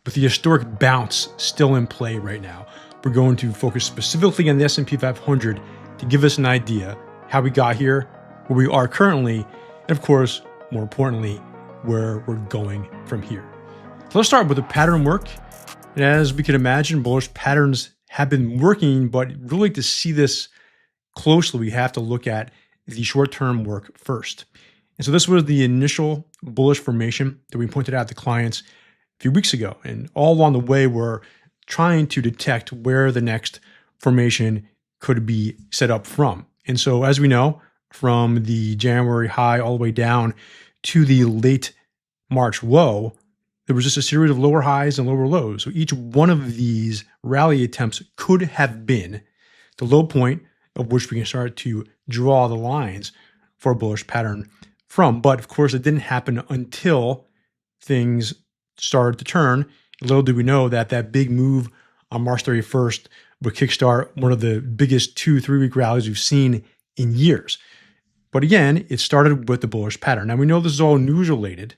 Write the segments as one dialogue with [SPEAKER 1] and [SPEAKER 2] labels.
[SPEAKER 1] with the historic bounce still in play right now, we're going to focus specifically on the S&P 500 to give us an idea how we got here, where we are currently, and of course, more importantly, where we're going from here. So let's start with the pattern work. And as we can imagine, bullish patterns have been working, but really to see this closely, we have to look at the short-term work first. And so this was the initial bullish formation that we pointed out to clients a few weeks ago. And all along the way, we're trying to detect where the next formation could be set up from. And so as we know, from the January high all the way down to the late March low, there was just a series of lower highs and lower lows. So each one of these rally attempts could have been the low point of which we can start to draw the lines for a bullish pattern from. But of course, it didn't happen until things started to turn. Little did we know that that big move on March 31st would kickstart one of the biggest 2-3 week rallies we've seen in years. But again, it started with the bullish pattern. Now we know this is all news related,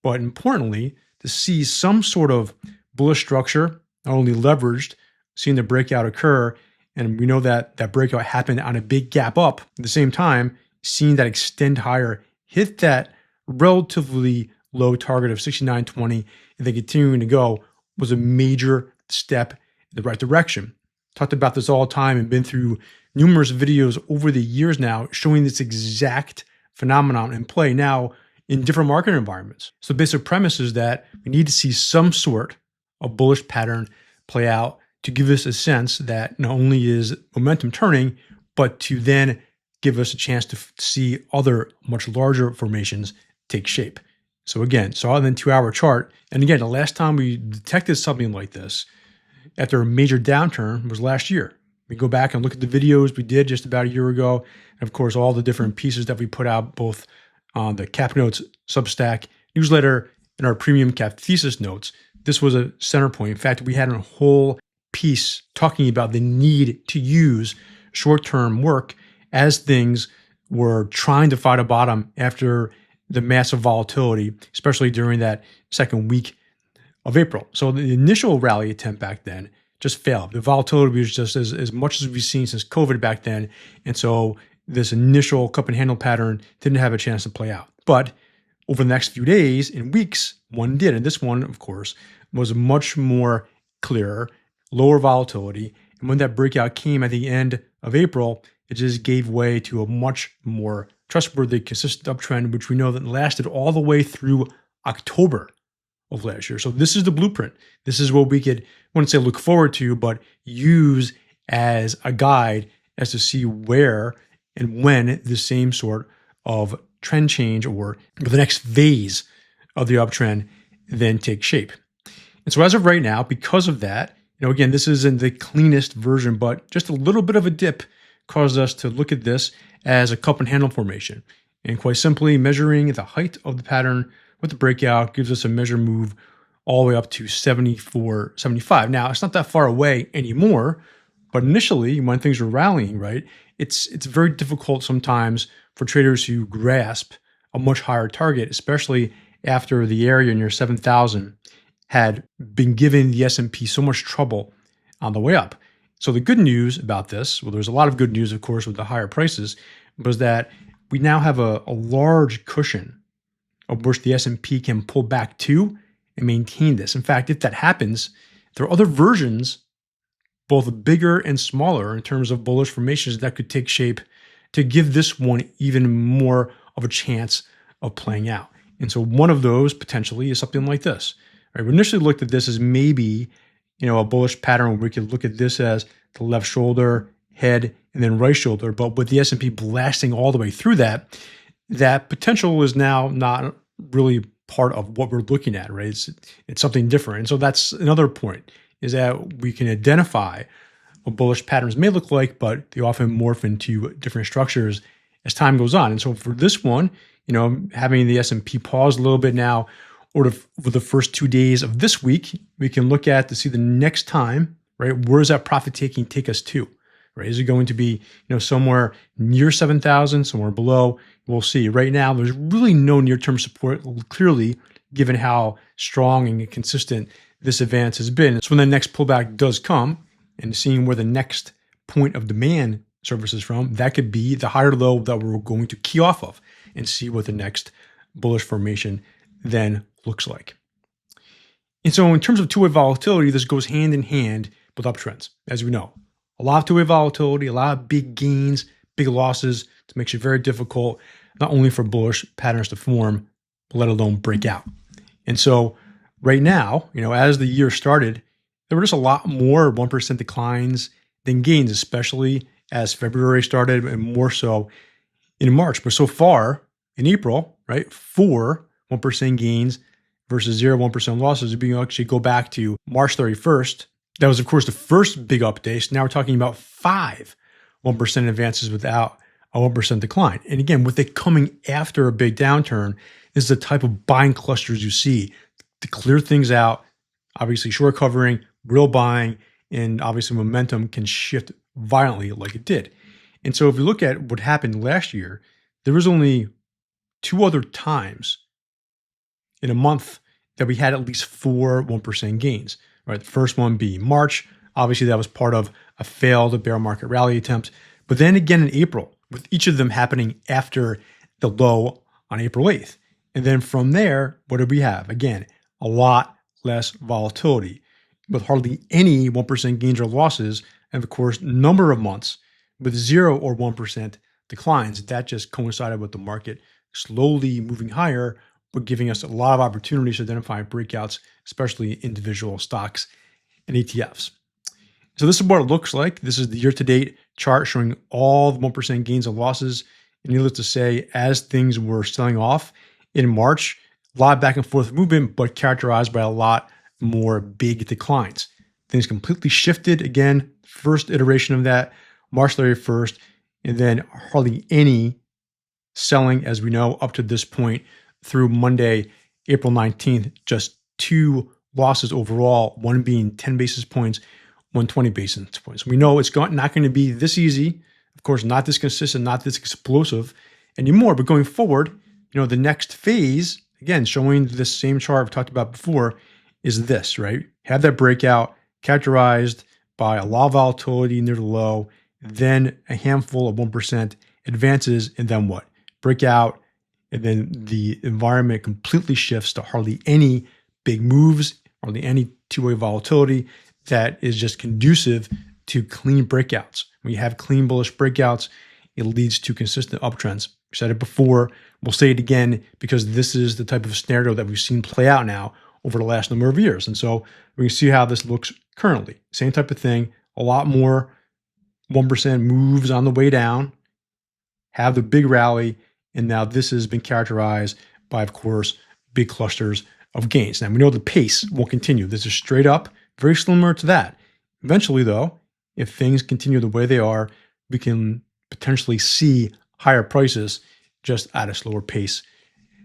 [SPEAKER 1] but importantly, to see some sort of bullish structure, not only leveraged, seeing the breakout occur, and we know that that breakout happened on a big gap up. At the same time, seeing that extend higher, hit that relatively low target of 69.20, and then continuing to go was a major step in the right direction. Talked about this all the time and been through numerous videos over the years now showing this exact phenomenon in play now in different market environments. So the basic premise is that we need to see some sort of bullish pattern play out to give us a sense that not only is momentum turning, but to then give us a chance to see other much larger formations take shape. So again, saw it in the 2-hour chart. And again, the last time we detected something like this after a major downturn was last year. We go back and look at the videos we did just about a year ago. And of course, all the different pieces that we put out both on the CapNotes Substack newsletter and our premium CappThesis notes. This was a center point. In fact, we had a whole piece talking about the need to use short-term work as things were trying to find a bottom after the massive volatility, especially during that second week of April. So the initial rally attempt back then just failed. The volatility was just as much as we've seen since COVID back then. And so this initial cup and handle pattern didn't have a chance to play out. But over the next few days and weeks, one did. And this one, of course, was much more clearer, lower volatility. And when that breakout came at the end of April, it just gave way to a much more trustworthy, consistent uptrend, which we know that lasted all the way through October of last year. So this is the blueprint. This is what we could, I wouldn't say look forward to, but use as a guide as to see where and when the same sort of trend change or the next phase of the uptrend then take shape. And so as of right now, because of that, again, this isn't the cleanest version, but just a little bit of a dip caused us to look at this as a cup and handle formation. And quite simply, measuring the height of the pattern with the breakout gives us a measure move all the way up to 74.75. Now, it's not that far away anymore, but initially, when things were rallying, right, it's very difficult sometimes for traders to grasp a much higher target, especially after the area near 7,000 had been giving the S&P so much trouble on the way up. So the good news about this, well, there's a lot of good news, of course, with the higher prices, was that we now have a large cushion of which the S&P can pull back to and maintain this. In fact, if that happens, there are other versions, both bigger and smaller in terms of bullish formations that could take shape to give this one even more of a chance of playing out. And so one of those potentially is something like this. Right? We initially looked at this as maybe, a bullish pattern where we could look at this as the left shoulder, head, and then right shoulder. But with the S&P blasting all the way through that, that potential is now not really part of what we're looking at, right? It's something different. And so that's another point, is that we can identify what bullish patterns may look like, but they often morph into different structures as time goes on. And so for this one, having the S&P pause a little bit now, or for the first 2 days of this week, we can look at to see the next time, right? Where does that profit taking take us to, right? Is it going to be, somewhere near 7,000, somewhere below? We'll see. Right now, there's really no near-term support, clearly, given how strong and consistent this advance has been. So when the next pullback does come and seeing where the next point of demand surfaces from, that could be the higher low that we're going to key off of and see what the next bullish formation then looks like. And so in terms of two-way volatility, this goes hand in hand with uptrends, as we know. A lot of two-way volatility, a lot of big gains, big losses. It makes it very difficult, not only for bullish patterns to form, but let alone break out. And so right now, as the year started, there were just a lot more 1% declines than gains, especially as February started and more so in March. But so far in April, right, 4 1% gains versus 0 1% losses. If you actually go back to March 31st, that was, of course, the first big update. So now we're talking about 5 1% advances without a 1% decline. And again, with it coming after a big downturn, this is the type of buying clusters you see to clear things out. Obviously, short covering, real buying, and obviously momentum can shift violently like it did. And so if you look at what happened last year, there was only 2 other times in a month that we had at least 4 1% gains, right? The first one being March. Obviously, that was part of a failed bear market rally attempt. But then again in April, with each of them happening after the low on April 8th. And then from there, what did we have? Again, a lot less volatility with hardly any 1% gains or losses. And of course, number of months with 0 or 1% declines. That just coincided with the market slowly moving higher, but giving us a lot of opportunities to identify breakouts, especially individual stocks and ETFs. So this is what it looks like. This is the year-to-date chart showing all the 1% gains and losses. And needless to say, as things were selling off in March, a lot of back and forth movement, but characterized by a lot more big declines. Things completely shifted again, first iteration of that, March 31st, and then hardly any selling, as we know, up to this point through Monday, April 19th, just 2 losses overall, one being 10 basis points, 120 basis points. We know it's not going to be this easy, of course, not this consistent, not this explosive anymore, but going forward, the next phase, again, showing this same chart I've talked about before, is this, right? Have that breakout characterized by a lot of volatility near the low, then a handful of 1% advances, and then what? Breakout, and then the environment completely shifts to hardly any big moves, hardly any two-way volatility that is just conducive to clean breakouts. When you have clean bullish breakouts, it leads to consistent uptrends. We said it before, we'll say it again, because this is the type of scenario that we've seen play out now over the last number of years. And so we can see how this looks currently. Same type of thing, a lot more 1% moves on the way down, have the big rally, and now this has been characterized by, of course, big clusters of gains. Now, we know the pace will continue. This is straight up, very similar to that. Eventually, though, if things continue the way they are, we can potentially see higher prices just at a slower pace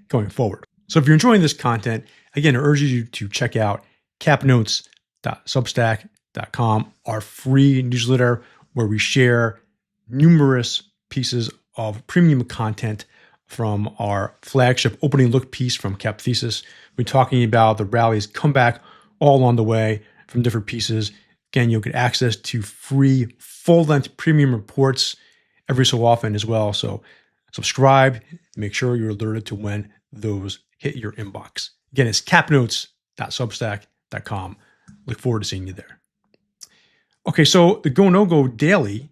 [SPEAKER 1] going forward. So if you're enjoying this content, again, I urge you to check out CappNotes.substack.com, our free newsletter where we share numerous pieces of premium content from our flagship opening look piece from CappThesis. We're talking about the rally's comeback all on the way from different pieces. Again, you'll get access to free full-length premium reports every so often as well. So subscribe, make sure you're alerted to when those hit your inbox. Again, it's CappNotes.substack.com. Look forward to seeing you there. Okay, so the GoNoGo Daily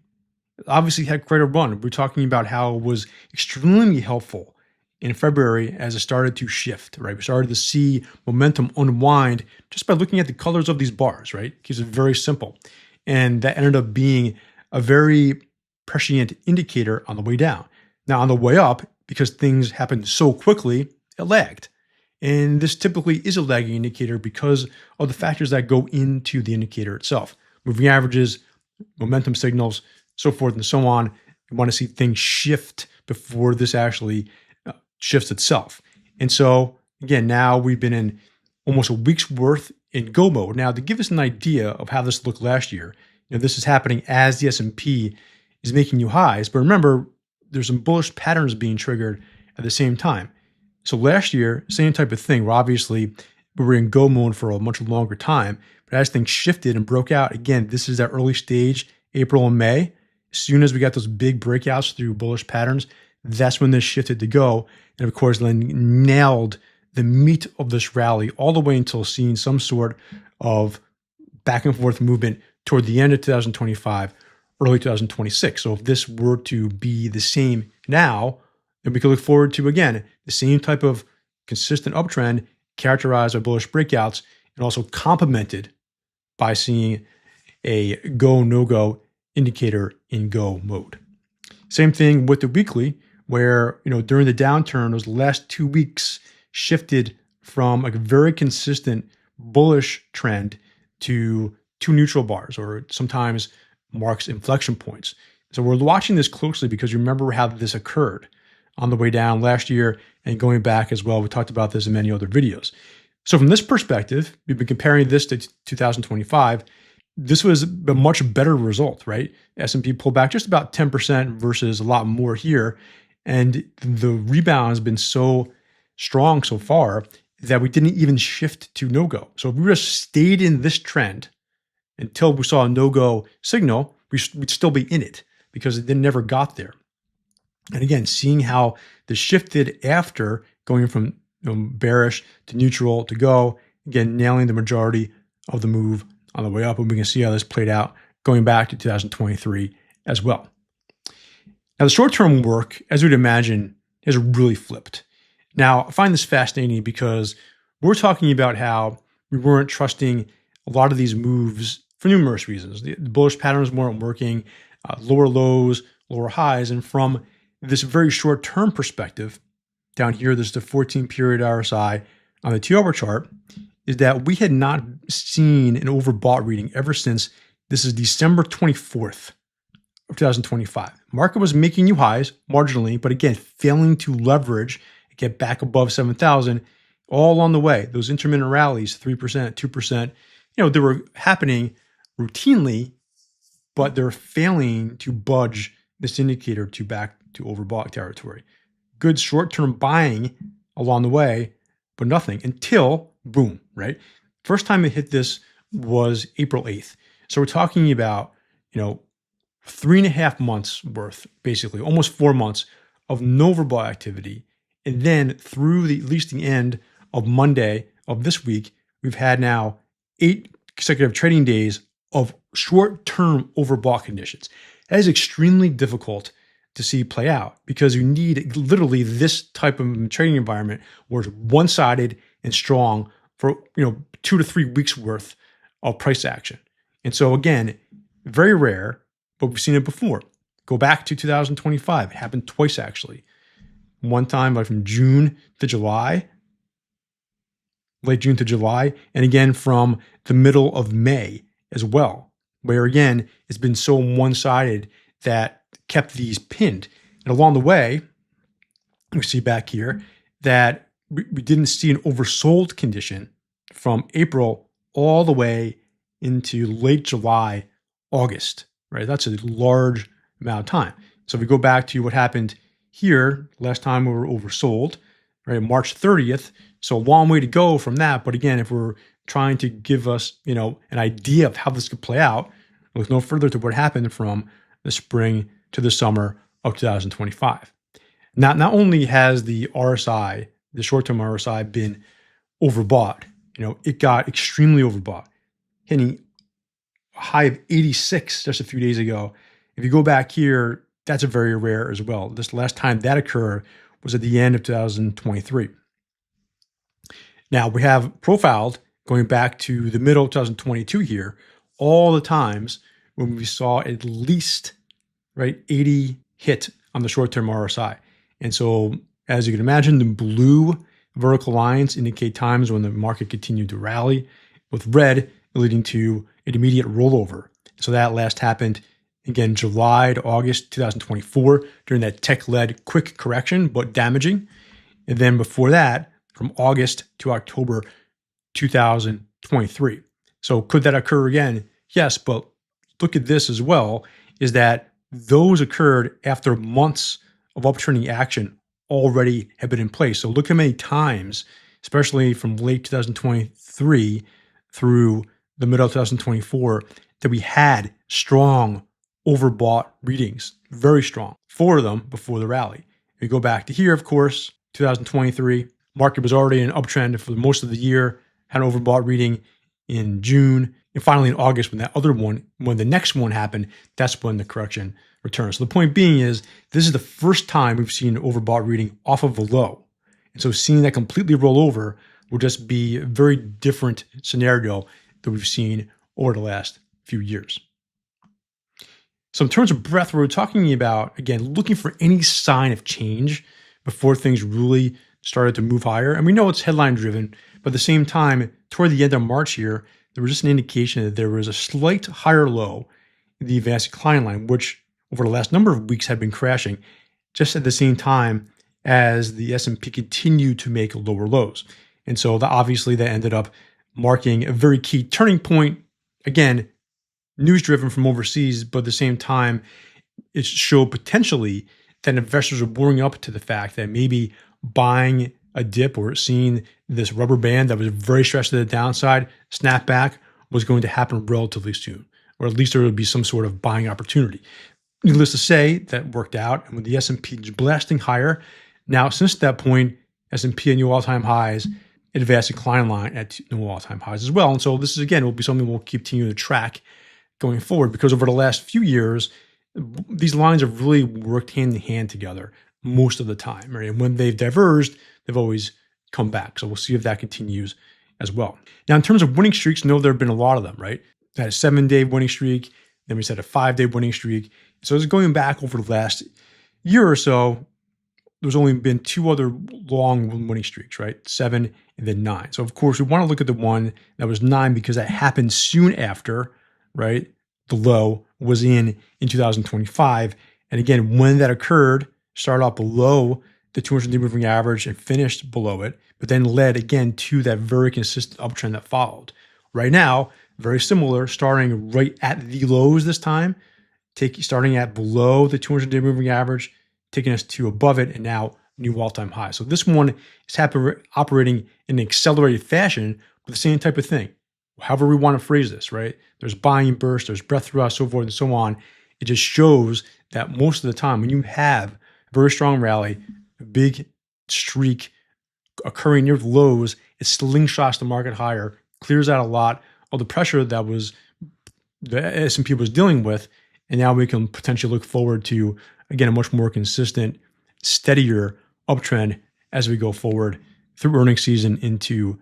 [SPEAKER 1] obviously had quite a run. We're talking about how it was extremely helpful in February as it started to shift, right? We started to see momentum unwind just by looking at the colors of these bars, right? It keeps it very simple. And that ended up being a very prescient indicator on the way down. Now, on the way up, because things happened so quickly, it lagged. And this typically is a lagging indicator because of the factors that go into the indicator itself. Moving averages, momentum signals, so forth and so on. You want to see things shift before this actually shifts itself. And so, again, now we've been in almost a week's worth in go mode. Now, to give us an idea of how this looked last year, this is happening as the S&P is making new highs. But remember, there's some bullish patterns being triggered at the same time. So last year, same type of thing. We're obviously we were in go mode for a much longer time. But as things shifted and broke out, again, this is that early stage, April and May. As soon as we got those big breakouts through bullish patterns, that's when this shifted to go. And of course, then nailed the meat of this rally all the way until seeing some sort of back and forth movement toward the end of 2025, early 2026. So if this were to be the same now, then we could look forward to, again, the same type of consistent uptrend characterized by bullish breakouts and also complemented by seeing a go, no-go indicator in go mode. Same thing with the weekly, where during the downturn, those last 2 weeks shifted from a very consistent bullish trend to two neutral bars, or sometimes marks inflection points. So we're watching this closely because remember how this occurred on the way down last year and going back as well. We talked about this in many other videos. So from this perspective, we've been comparing this to 2025. This was a much better result, right? S&P pulled back just about 10% versus a lot more here. And the rebound has been so strong so far that we didn't even shift to no-go. So if we just stayed in this trend until we saw a no-go signal, we'd still be in it because it never got there. And again, seeing how this shifted after going from bearish to neutral to go, again, nailing the majority of the move on the way up. And we can see how this played out going back to 2023 as well. Now, the short-term work, as we'd imagine, has really flipped. Now, I find this fascinating because we're talking about how we weren't trusting a lot of these moves for numerous reasons. The bullish patterns weren't working, lower lows, lower highs. And from this very short-term perspective, down here, this is the 14-period RSI on the 2-hour chart, is that we had not seen an overbought reading ever since this is December 24th of 2025. Market was making new highs marginally, but again, failing to leverage and get back above 7,000 all on the way. Those intermittent rallies, 3%, 2%, they were happening routinely, but they're failing to budge this indicator to back to overbought territory. Good short-term buying along the way, but nothing until boom, right? First time it hit this was April 8th. So we're talking about, 3.5 months worth, basically almost 4 months of no overbought activity. And then through at least the end of Monday of this week, we've had now 8 consecutive trading days of short-term overbought conditions. That is extremely difficult to see play out because you need literally this type of trading environment where it's one-sided and strong for 2 to 3 weeks worth of price action. And so again, very rare, but we've seen it before. Go back to 2025. It happened twice actually. One time from June to July, late June to July, and again from the middle of May as well, where again, it's been so one-sided that kept these pinned. And along the way, we see back here that we didn't see an oversold condition from April all the way into late July, August, right? That's a large amount of time. So if we go back to what happened here, last time we were oversold, right? March 30th. So a long way to go from that. But again, if we're trying to give us, an idea of how this could play out, look no further to what happened from the spring to the summer of 2025. Now, not only has the RSI, the short-term RSI, been overbought, it got extremely overbought, hitting a high of 86 just a few days ago. If you go back here, that's a very rare as well. This last time that occurred was at the end of 2023. Now, we have profiled going back to the middle of 2022 here, all the times when we saw at least 80 hit on the short-term RSI. And so, as you can imagine, the blue vertical lines indicate times when the market continued to rally, with red leading to an immediate rollover. So that last happened, again, July to August 2024 during that tech-led quick correction, but damaging. And then before that, from August to October 2023. So could that occur again? Yes, but look at this as well, is that those occurred after months of uptrending action already have been in place. So look how many times especially from late 2023 through the middle of 2024, that we had strong overbought readings, very strong, 4 of them before the rally. We go back to here, of course, 2023, market was already in an uptrend for most of the year, had an overbought reading in June, and finally in August when the next one happened, that's when the correction returned. So the point being is, this is the first time we've seen an overbought reading off of a low. And so seeing that completely roll over will just be a very different scenario that we've seen over the last few years. So in terms of breadth, we're talking about, again, looking for any sign of change before things really started to move higher. And we know it's headline driven, but at the same time, toward the end of March here, there was just an indication that there was a slight higher low in the Advance-Decline line, which over the last number of weeks had been crashing just at the same time as the S&P continued to make lower lows. And so obviously that ended up marking a very key turning point. Again, news driven from overseas, but at the same time, it showed potentially that investors are warming up to the fact that maybe buying a dip or seeing this rubber band that was very stretched to the downside snap back was going to happen relatively soon, or at least there would be some sort of buying opportunity. Needless to say, that worked out, and with the S&P blasting higher, now since that point, S&P at new all-time highs, Advance-Decline line at new all-time highs as well. And so this is, again, will be something we'll continue to track going forward, because over the last few years, these lines have really worked hand in hand together most of the time, right? And when they've diverged, they've always come back. So we'll see if that continues as well. Now, in terms of winning streaks, there have been a lot of them, right? We had a 7-day winning streak, then we said a 5-day winning streak. So it's going back over the last year or so, there's only been 2 other long winning streaks, right? 7 and then 9. So of course, we want to look at the one that was 9 because that happened soon after, right? The low was in 2025. And again, when that occurred, started off below the 200-day moving average and finished below it, but then led again to that very consistent uptrend that followed. Right now, very similar, starting right at the lows this time, starting at below the 200-day moving average, taking us to above it, and now new all-time high. So this one is operating in an accelerated fashion with the same type of thing. However we want to phrase this, right? There's buying burst, there's breadth thrust, so forth and so on. It just shows that most of the time when you have a very strong rally, a big streak occurring near the lows, it slingshots the market higher, clears out a lot of the pressure that was the S&P was dealing with, and now we can potentially look forward to, again, a much more consistent, steadier uptrend as we go forward through earnings season into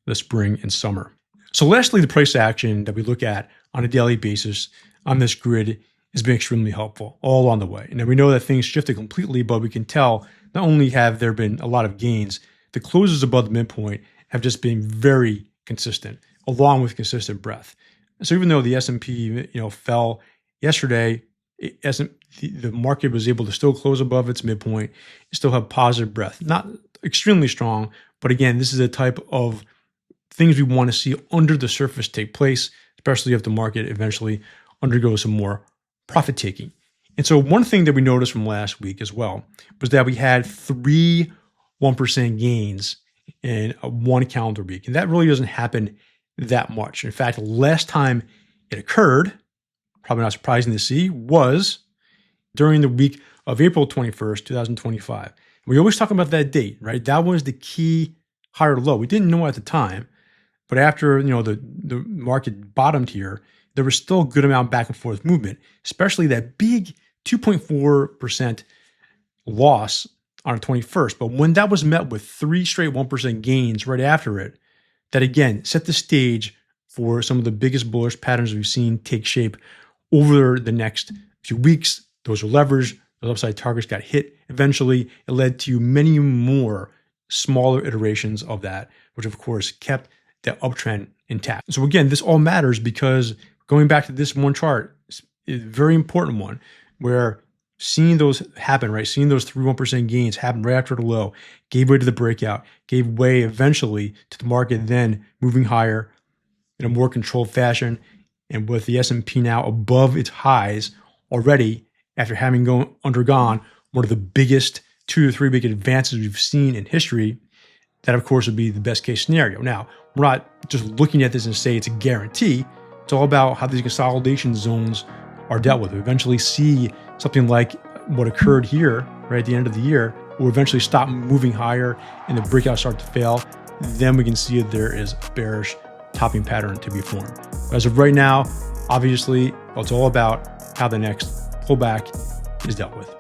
[SPEAKER 1] the spring and summer. So lastly, the price action that we look at on a daily basis on this grid has been extremely helpful all on the way. And we know that things shifted completely, but we can tell not only have there been a lot of gains, the closes above the midpoint have just been very consistent, along with consistent breadth. So even though the S&P fell yesterday, the market was able to still close above its midpoint, still have positive breadth. Not extremely strong, but again, this is a type of things we want to see under the surface take place, especially if the market eventually undergoes some more profit taking. And so one thing that we noticed from last week as well was that we had 3 1% gains in one calendar week. And that really doesn't happen that much. In fact, last time it occurred, probably not surprising to see, was during the week of April 21st, 2025. We always talk about that date, right? That was the key higher low. We didn't know at the time, but after the market bottomed here, there was still a good amount back and forth movement, especially that big 2.4% loss on the 21st. But when that was met with 3 straight 1% gains right after it, that again set the stage for some of the biggest bullish patterns we've seen take shape over the next few weeks. Those are leveraged. Those upside targets got hit. Eventually, it led to many more smaller iterations of that, which of course kept the uptrend intact. So again, this all matters because going back to this one chart is a very important one where seeing those happen, right? Seeing those 3 1% gains happen right after the low, gave way to the breakout, gave way eventually to the market then moving higher in a more controlled fashion. And with the S&P now above its highs already after having undergone one of the biggest 2 to 3 big advances we've seen in history, That, of course, would be the best case scenario. Now, we're not just looking at this and say it's a guarantee. It's all about how these consolidation zones are dealt with. We eventually see something like what occurred here, right at the end of the year, will eventually stop moving higher and the breakouts start to fail. Then we can see that there is a bearish topping pattern to be formed. But as of right now, obviously, it's all about how the next pullback is dealt with.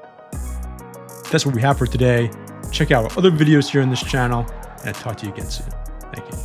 [SPEAKER 1] That's what we have for today. Check out our other videos here on this channel, and I'll talk to you again soon. Thank you.